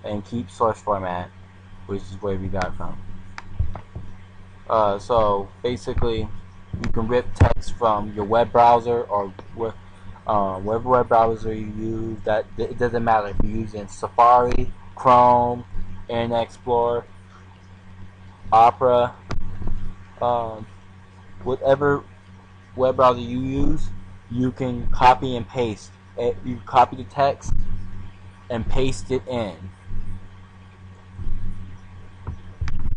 and keep source format, which is where we got it from. So basically, you can rip text from your web browser or whatever web browser you use. That it doesn't matter if you're using Safari, Chrome, Internet Explorer, Opera, whatever web browser you use, you can copy and paste. You copy the text and paste it in.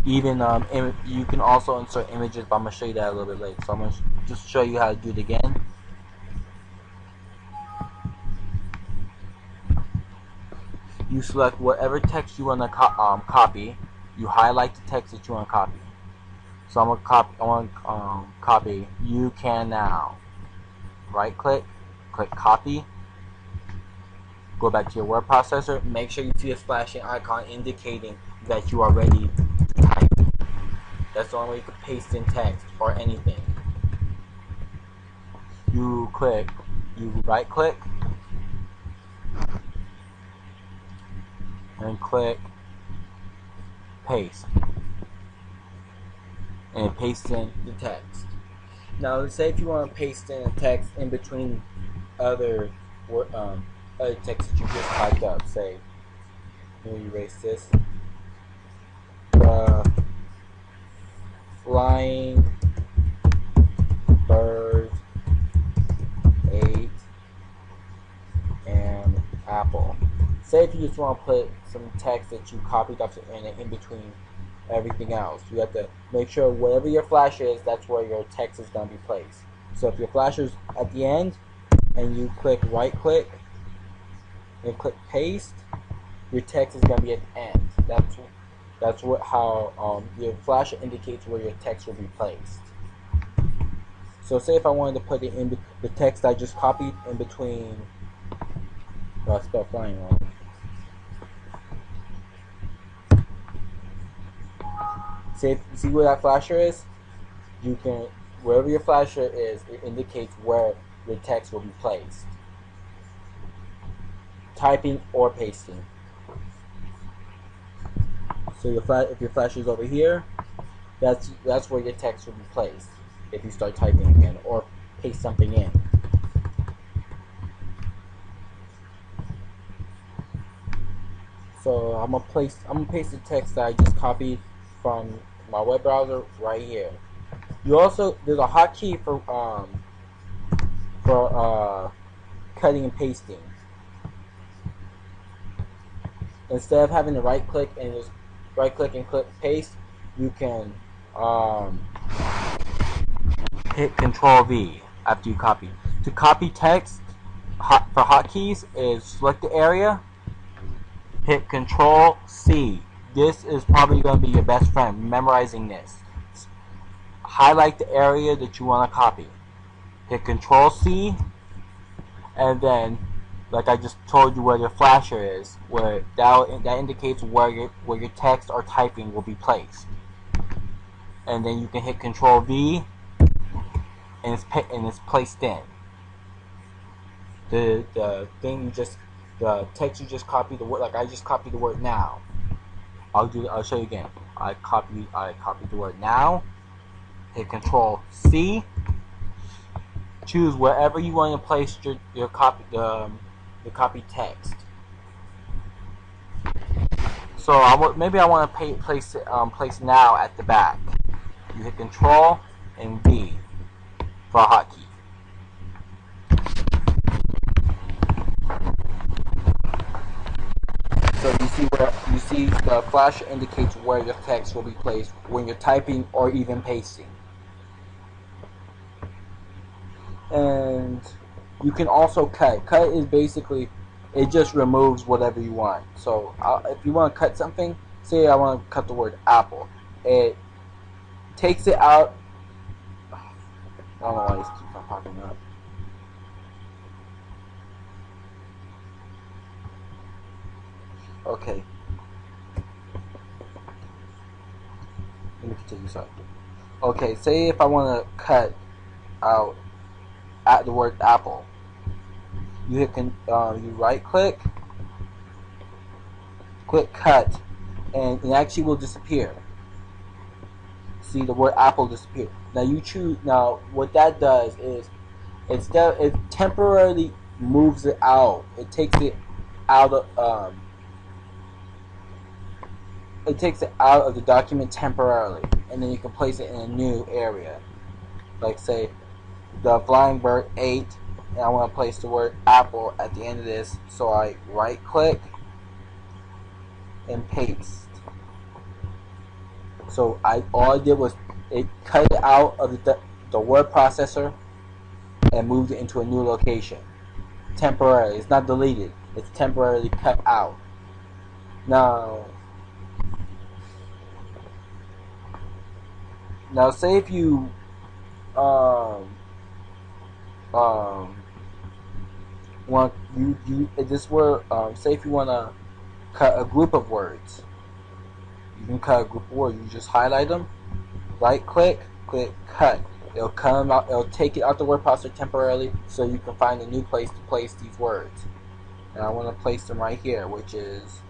Even you can also insert images, but I'm gonna show you that a little bit later. So I'm gonna just show you how to do it again. You select whatever text you want to copy. You highlight the text that you want to copy. So I'm gonna copy. I want to copy. You can now. Right click, click copy. Go back to your word processor. Make sure you see this flashing icon indicating that you are ready to type. That's the only way you can paste in text or anything. You right click, and click paste, and paste in the text. Now, let's say if you want to paste in a text in between other text that you just typed up. Say, let me erase this. Flying bird ate an apple. Say if you just want to put some text that you copied up in between everything else, you have to make sure whatever your flash is, that's where your text is going to be placed. So if your flash is at the end and you right click and click paste, your text is going to be at the end. That's how your flash indicates where your text will be placed. So say if I wanted to put it in the text I just copied in between. Oh, I spelled flying wrong. See where that flasher is? You can, wherever your flasher is, it indicates where your text will be placed. Typing or pasting. So if your flasher is over here, that's where your text will be placed if you start typing again or paste something in. So I'm gonna paste the text that I just copied from my web browser right here. There's a hotkey for cutting and pasting. Instead of having to right click and just right click and click paste, you can hit Control V after you copy. To copy text for hotkeys is select the area, hit Control C. This is probably going to be your best friend memorizing this. Highlight the area that you want to copy. Hit Control C, and then, like I just told you where your flasher is, where that indicates where your text or typing will be placed. And then you can hit Control V, and it's placed in. The text you just copied, the word, like I just copied the word now. I'll show you again. I copied the word now. Hit Control C. Choose wherever you want to place your copy the copy text. So maybe I want to place now at the back. You hit Control and V for a hotkey. So you see the flash indicates where your text will be placed when you're typing or even pasting. And you can also cut. Cut is basically, it just removes whatever you want. So if you want to cut something, say I want to cut the word apple, it takes it out. I don't know why this keeps on popping up. Okay. Let me continue. Sorry. Okay, say if I want to cut out at the word apple, you right click, click cut, and it actually will disappear. See, the word apple disappear. Now you choose. Now what that does is it temporarily moves it out. It takes it out of the document temporarily, and then you can place it in a new area. Like say, the flying bird ate, and I want to place the word apple at the end of this, so I right click and paste. So all I did was it cut it out of the word processor and moved it into a new location. Temporarily. It's not deleted. It's temporarily cut out. Now say if you want this word say if you want to cut a group of words, you can cut a group of words. You just highlight them, right click, click cut. It'll come out. It'll take it out the word processor temporarily, so you can find a new place to place these words. And I want to place them right here, which is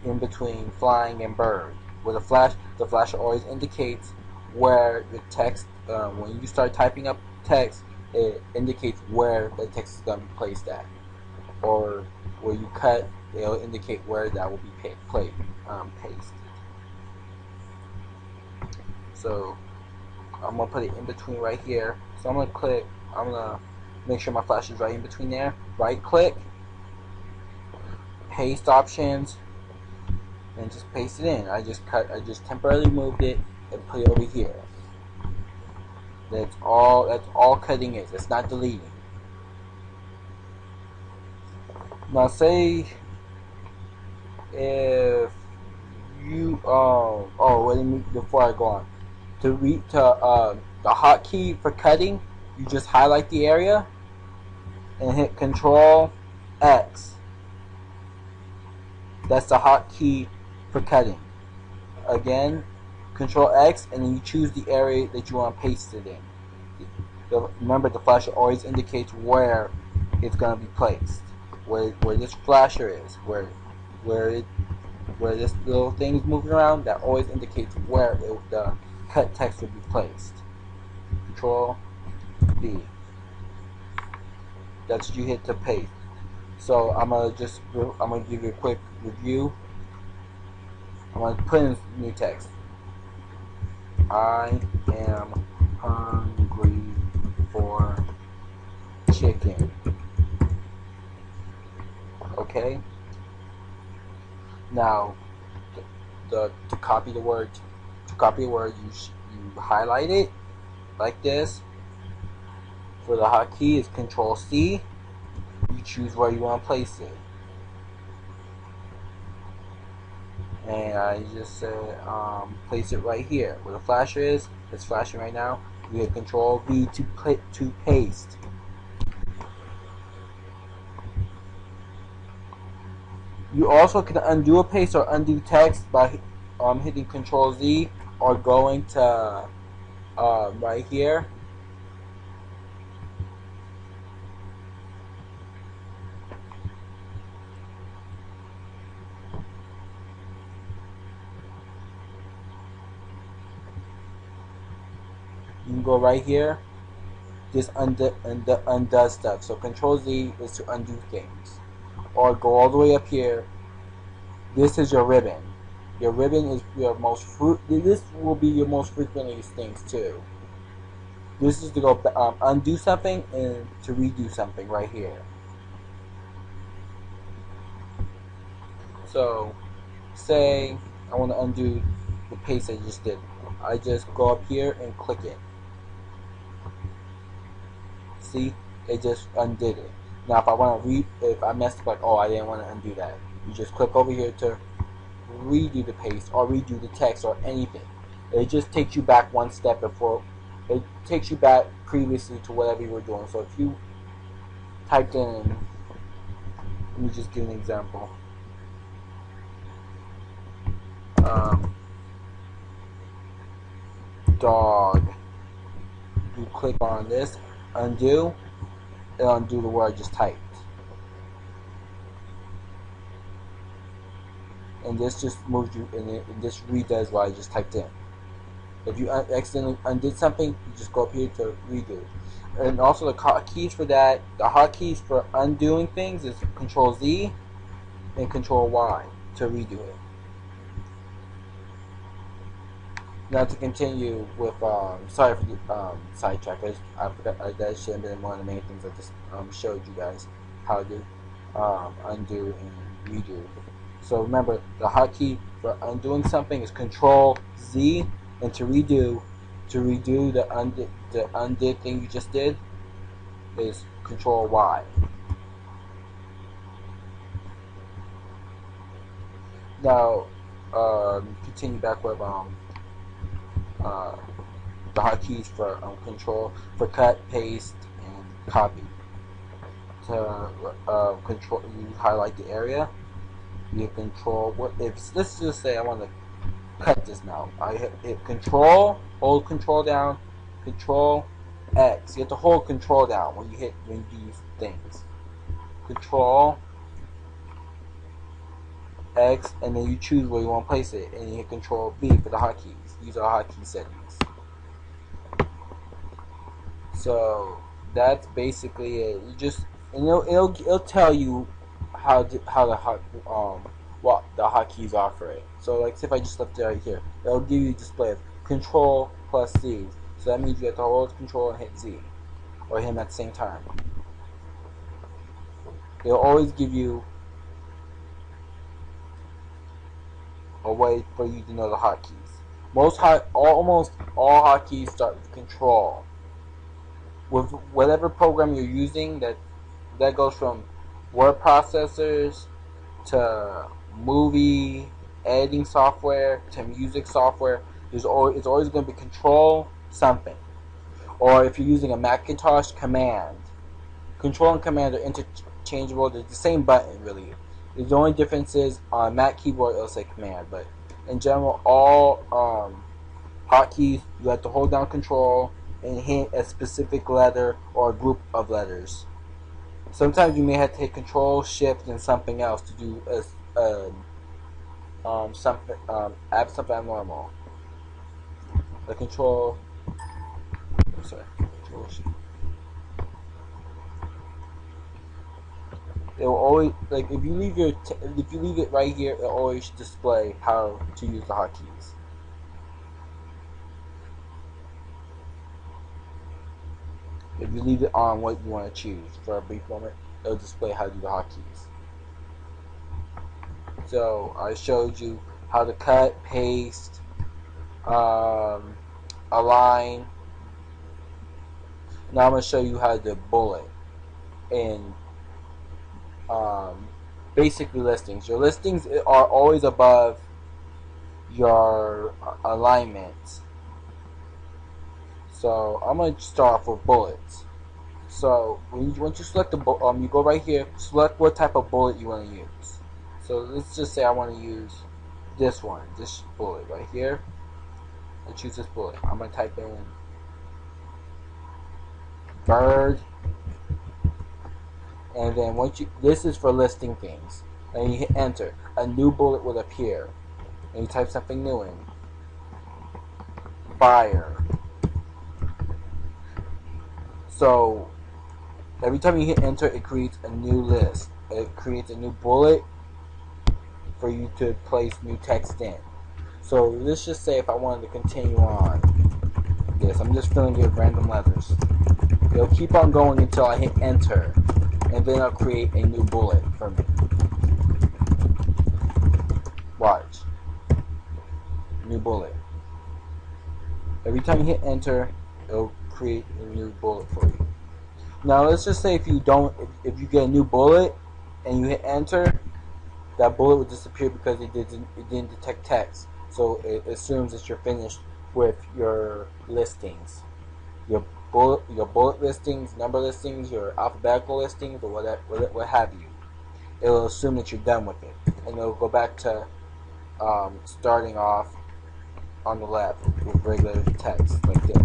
in between flying and bird. With a flash, the flasher always indicates where the text. When you start typing up text, it indicates where the text is going to be placed at, or where you cut. It'll indicate where that will be pasted. So I'm gonna put it in between right here. So I'm gonna make sure my flash is right in between there. Right click, paste options, and just paste it in. I just temporarily moved it and put it over here. That's all cutting is. It's not deleting. Now say if you wait a minute before I go on. The hotkey for cutting, you just highlight the area and hit Control X. That's the hotkey for cutting. Again, Control X, and then you choose the area that you want to paste it in. Remember, the flasher always indicates where it's going to be placed. Where this flasher is, where this little thing is moving around, that always indicates where the cut text will be placed. Control B. That's what you hit to paste. So I'm gonna give you a quick review. I'm gonna put in new text. I am hungry for chicken. Okay. Now, to copy the word, you highlight it like this. For the hotkey, it's Control C. You choose where you want to place it, and I just said place it right here where the flasher is. It's flashing right now. You hit Control V to paste. You also can undo a paste or undo text by hitting Control Z or going to right here. You can go right here. Just undo stuff. So Control Z is to undo things. Or go all the way up here. This is your ribbon. Your ribbon is your this will be your most frequently used things too. This is to go undo something and to redo something right here. So, say I want to undo the paste I just did. I just go up here and click it. See, it just undid it. Now, if I want to if I messed up, like, oh, I didn't want to undo that, you just click over here to redo the paste or redo the text or anything. It just takes you back one step before. It takes you back previously to whatever you were doing. So if you typed in, let me just give an example. Dog. You click on this, undo. It'll undo the word I just typed. And and this just moves you, and this redoes what I just typed in. If you accidentally undid something, you just go up here to redo. And also the hotkeys for that, the hotkeys for undoing things is Control Z and Control Y to redo it. Now to continue with, sorry for the sidetrack. I forgot that should have been one of the main things I just showed you guys how to undo and redo. So remember, the hotkey for undoing something is Control Z, and to redo the undid thing you just did is Control Y. Now continue back with the hotkeys for control for cut, paste, and copy. To control, you highlight the area. You control what if let's just say I want to cut this now. I hit Control, hold Control down, Control X. You have to hold Control down when you do these things. Control X, and then you choose where you want to place it, and you hit Control B for the hotkeys. These are hotkey settings. So that's basically it. You just, and it'll tell you what the hotkeys are for it. So like if I just left it right here, it'll give you a display of Control plus Z. So that means you have to hold Control and hit Z, or hit them at the same time. It'll always give you a way for you to know the hotkeys. Almost all hotkeys start with Control. With whatever program you're using, that goes from word processors to movie editing software to music software. It's always going to be Control something. Or if you're using a Macintosh, Command. Control and Command are interchangeable. They're the same button, really. The only difference is on Mac keyboard it'll say Command, but in general, all hotkeys you have to hold down Control and hit a specific letter or a group of letters. Sometimes you may have to hit Control, Shift, and something else to do something abnormal. The Control. Control Shift. It will always, like, if you leave it right here, it will always display how to use the hotkeys. If you leave it on what you want to choose for a brief moment, it will display how to do the hotkeys. So I showed you how to cut, paste, align. Now I'm going to show you how to bullet and basically listings. Your listings are always above your alignments. So I'm going to start off with bullets. So once you select the you go right here, select what type of bullet you want to use. So let's just say I want to use this bullet right here. I choose this bullet. I'm going to type in bird. And then this is for listing things. And you hit enter. A new bullet will appear. And you type something new in. Fire. So every time you hit enter, it creates a new list. It creates a new bullet for you to place new text in. So let's just say if I wanted to continue on this, I'm just filling it with random letters. It'll keep on going until I hit enter. And then I'll create a new bullet for me. Watch. New bullet. Every time you hit enter, it'll create a new bullet for you. Now let's just say if you get a new bullet and you hit enter, that bullet will disappear because it didn't detect text. So it assumes that you're finished with your listings. Your bullet listings, number listings, your alphabetical listings, or what have you. It'll assume that you're done with it, and it'll go back to starting off on the left with regular text like this.